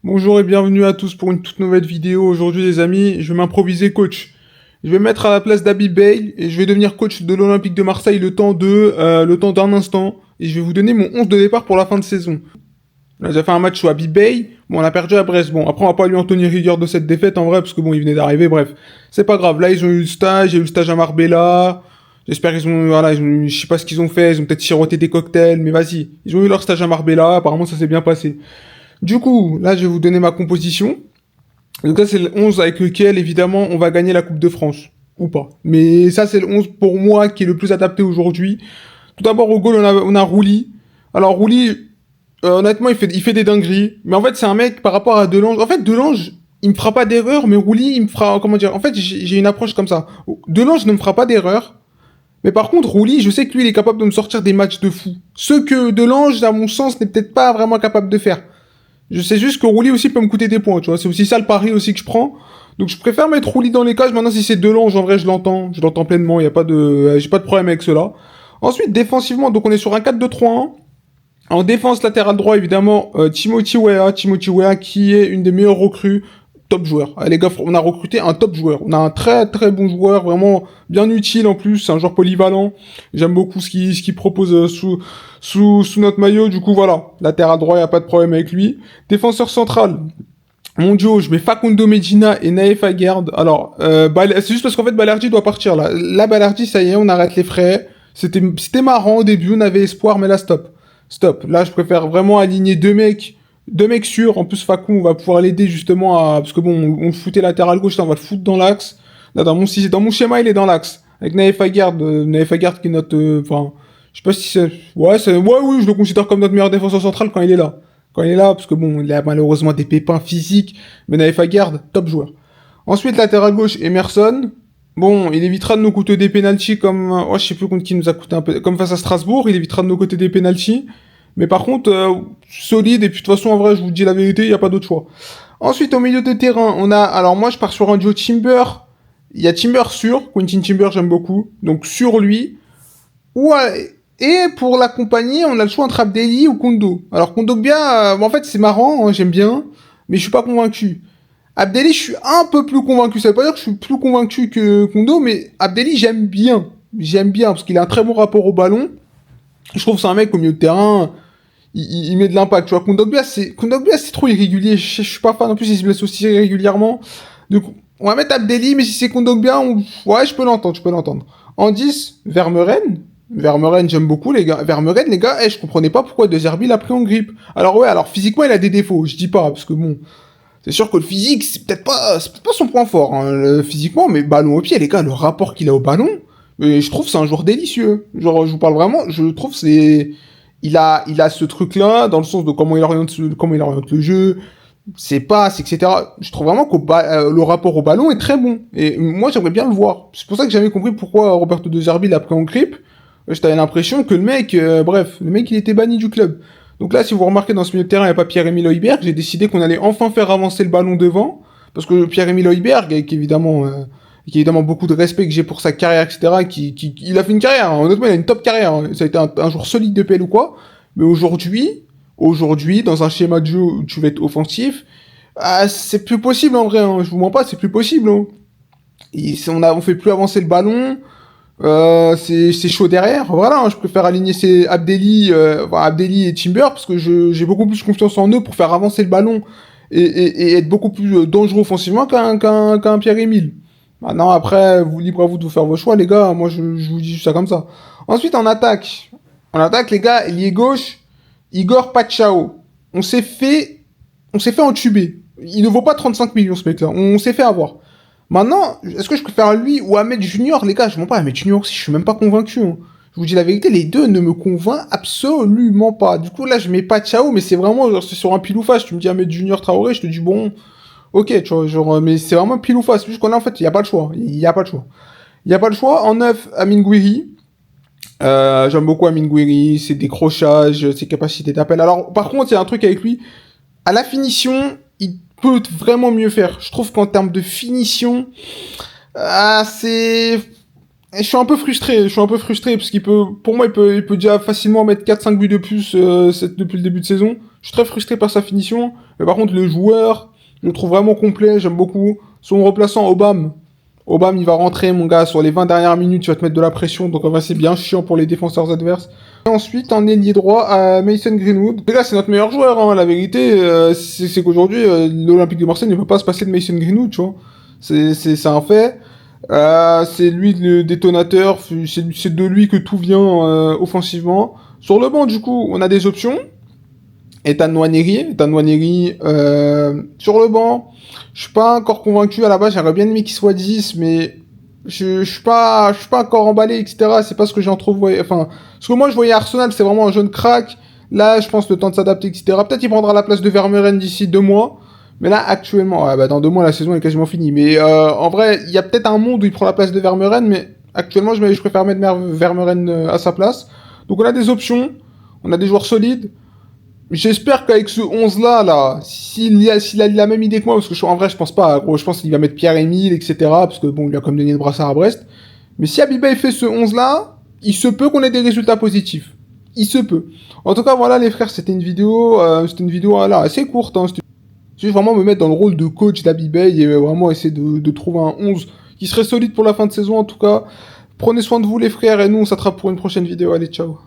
Bonjour et bienvenue à tous pour une toute nouvelle vidéo. Aujourd'hui les amis, je vais m'improviser coach. Je vais me mettre à la place d'Habib Beye et je vais devenir coach de l'Olympique de Marseille le temps d'un instant. Et je vais vous donner mon 11 de départ pour la fin de saison. Là, j'ai fait un match sur Habib Beye. Bon, on a perdu à Brest. Bon, après on va pas lui en tenir rigueur de cette défaite en vrai parce que bon, il venait d'arriver. Bref, c'est pas grave. Là, ils ont eu le stage. J'ai eu le stage à Marbella. J'espère qu'ils ont, voilà, je sais pas ce qu'ils ont fait. Ils ont peut-être siroté des cocktails, mais vas-y. Ils ont eu leur stage à Marbella. Apparemment, ça s'est bien passé. Du coup, là, je vais vous donner ma composition. Donc ça, c'est le 11 avec lequel, évidemment, on va gagner la Coupe de France. Ou pas. Mais ça, c'est le 11 pour moi qui est le plus adapté aujourd'hui. Tout d'abord, au goal, on a Rouli. Alors, Rouli, honnêtement, il fait des dingueries. Mais en fait, c'est un mec par rapport à Delange. En fait, Delange, il me fera pas d'erreur, mais Rouli, il me fera, comment dire. En fait, j'ai une approche comme ça. Delange ne me fera pas d'erreur. Mais par contre, Rouli, je sais que lui, il est capable de me sortir des matchs de fou. Ce que Delange, à mon sens, n'est peut-être pas vraiment capable de faire. Je sais juste que Rouli aussi peut me coûter des points, tu vois. C'est aussi ça le pari aussi que je prends. Donc je préfère mettre Rouli dans les cages. Maintenant, si c'est Delange, en vrai, je l'entends. Je l'entends pleinement. Y a pas de, j'ai pas de problème avec cela. Ensuite, défensivement, donc on est sur un 4-2-3-1. En défense latérale droit, évidemment, Timothy Weah. Timothy Weah qui est une des meilleures recrues. Top joueur. Ah, les gars, on a recruté un top joueur. On a un très très bon joueur, vraiment bien utile en plus. C'est un joueur polyvalent. J'aime beaucoup ce qu'il propose sous notre maillot. Du coup, voilà. Latéral droit, y a pas de problème avec lui. Défenseur central. Mon duo, je mets Facundo Medina et Naïf Aguerd. Alors, c'est juste parce qu'en fait, Balerdi doit partir là. Là, Balerdi, ça y est, on arrête les frais. C'était marrant au début, on avait espoir, mais là, stop. Stop. Là, je préfère vraiment aligner deux mecs sûrs. En plus, Fakou, on va pouvoir l'aider justement à, parce que bon, on le foutait latéral gauche, là, on va le foutre dans l'axe. Là, dans mon schéma, il est dans l'axe. Avec Naïf Aguerd, qui est notre, enfin, je sais pas si c'est, ouais, oui, je le considère comme notre meilleur défenseur central quand il est là. Quand il est là, parce que bon, il a malheureusement des pépins physiques, mais Naïf Aguerd, top joueur. Ensuite, latéral gauche, Emerson. Bon, il évitera de nous coûter des pénaltys comme, je sais plus contre qui nous a coûté un peu, comme face à Strasbourg, il évitera de nous coûter des pénaltys. Mais par contre, solide, et puis de toute façon, en vrai, je vous dis la vérité, il n'y a pas d'autre choix. Ensuite, au milieu de terrain, on a, alors moi, je pars sur un duo Timber. Il y a Timber sur, Quentin Timber, j'aime beaucoup. Donc, sur lui. Ouais. Et pour l'accompagner, on a le choix entre Abdelli ou Kondo. Alors, Kondo bien, en fait, c'est marrant, hein, j'aime bien, mais je suis pas convaincu. Abdelli, je suis un peu plus convaincu. Ça veut pas dire que je suis plus convaincu que Kondo, mais Abdelli, j'aime bien. J'aime bien, parce qu'il a un très bon rapport au ballon. Je trouve que c'est un mec au milieu de terrain, il met de l'impact. Tu vois, Kondogbia, c'est trop irrégulier. Je suis pas fan. En plus, il se blesse aussi régulièrement. Donc, on va mettre Abdelli, mais si c'est Kondogbia, ouais, je peux l'entendre. En 10, Vermeuren. Vermeuren, j'aime beaucoup, les gars. Vermeuren, les gars, je comprenais pas pourquoi De Zerbi l'a pris en grippe. Alors, ouais, alors, physiquement, il a des défauts. Je dis pas, parce que bon, c'est sûr que le physique, c'est peut-être pas son point fort, hein, physiquement, mais ballon au pied, les gars, le rapport qu'il a au ballon, et je trouve que c'est un joueur délicieux. Genre, je vous parle vraiment, je trouve c'est, il a ce truc-là, dans le sens de comment il oriente le jeu, ses passes, etc. Je trouve vraiment que le rapport au ballon est très bon. Et moi, j'aimerais bien le voir. C'est pour ça que j'avais compris pourquoi Roberto De Zerbi l'a pris en grippe. J'avais l'impression que le mec, bref, le mec, il était banni du club. Donc là, si vous remarquez, dans ce milieu de terrain, il n'y a pas Pierre-Emile Højbjerg. J'ai décidé qu'on allait enfin faire avancer le ballon devant. Parce que Pierre-Emile Højbjerg, qui évidemment beaucoup de respect que j'ai pour sa carrière, etc., il a fait une carrière, hein. Honnêtement, il a une top carrière, hein. Ça a été un joueur solide de PL ou quoi. Mais aujourd'hui, dans un schéma de jeu où tu vas être offensif, c'est plus possible en vrai, hein. Je vous mens pas, c'est plus possible, hein. On fait plus avancer le ballon. C'est chaud derrière. Voilà, hein, je préfère aligner Abdelli et Timber parce que j'ai beaucoup plus confiance en eux pour faire avancer le ballon et être beaucoup plus dangereux offensivement qu'un Pierre-Emile. Maintenant, après, libre à vous de vous faire vos choix, les gars. Moi, je vous dis juste ça comme ça. Ensuite, en attaque. En attaque, les gars, ailier gauche, Igor Pachao. On s'est fait entuber. Il ne vaut pas 35 millions, ce mec-là. On s'est fait avoir. Maintenant, est-ce que je préfère lui ou Ahmed Junior? Les gars, je mens pas, Ahmed Junior aussi, je suis même pas convaincu, hein. Je vous dis la vérité, les deux ne me convainquent absolument pas. Du coup, là, je mets pas Ciao, mais c'est vraiment, genre, c'est sur un pile ou face. Tu me dis Ahmed Junior Traoré, je te dis bon, ok, tu vois, genre, mais c'est vraiment pile ou face. Juste qu'on a, en fait, il y a pas le choix. Il y a pas le choix. Il y a pas le choix. En neuf, Amine Gouiri. J'aime beaucoup Amine Gouiri, ses décrochages, ses capacités d'appel. Alors, par contre, il y a un truc avec lui. À la finition, il peut vraiment mieux faire. Je trouve qu'en termes de finition, c'est Et je suis un peu frustré parce pour moi, il peut déjà facilement mettre 4-5 buts de plus depuis le début de saison. Je suis très frustré par sa finition. Mais par contre, le joueur, je le trouve vraiment complet, j'aime beaucoup. Son remplaçant, Obama, il va rentrer, mon gars, sur les 20 dernières minutes, il va te mettre de la pression. Donc en vrai, c'est bien chiant pour les défenseurs adverses. Et ensuite, en ailier droit, à Mason Greenwood. Les gars, c'est notre meilleur joueur, hein. La vérité, c'est qu'aujourd'hui, l'Olympique de Marseille ne peut pas se passer de Mason Greenwood, tu vois. C'est un fait. C'est lui le détonateur, c'est de lui que tout vient offensivement. Sur le banc, du coup, on a des options. Ethan Nwaneri sur le banc. Je suis pas encore convaincu à la base, j'aimerais bien aimé qu'il soit 10, mais je suis pas encore emballé, etc. C'est pas ce que j'ai entrevoyé. Enfin, ce que moi je voyais à Arsenal, c'est vraiment un jeune crack. Là, je pense le temps de s'adapter, etc. Peut-être il prendra la place de Vermeeren d'ici 2 mois. Mais là, actuellement, ouais, bah, dans 2 mois, la saison est quasiment finie. Mais en vrai, il y a peut-être un monde où il prend la place de Vermeeren, mais actuellement, je préfère mettre Vermeeren à sa place. Donc on a des options, on a des joueurs solides. J'espère qu'avec ce 11 là, s'il a la même idée que moi, parce que en vrai, je pense pas, gros, je pense qu'il va mettre Pierre-Emile, etc. Parce que bon, il a comme donné le brassard à Brest. Mais si Abibay fait ce 11 là, il se peut qu'on ait des résultats positifs. Il se peut. En tout cas, voilà, les frères, c'était une vidéo là, assez courte, hein. Je vais vraiment me mettre dans le rôle de coach d'Abibay et vraiment essayer de trouver un 11 qui serait solide pour la fin de saison, en tout cas. Prenez soin de vous, les frères, et nous, on s'attrape pour une prochaine vidéo. Allez, ciao.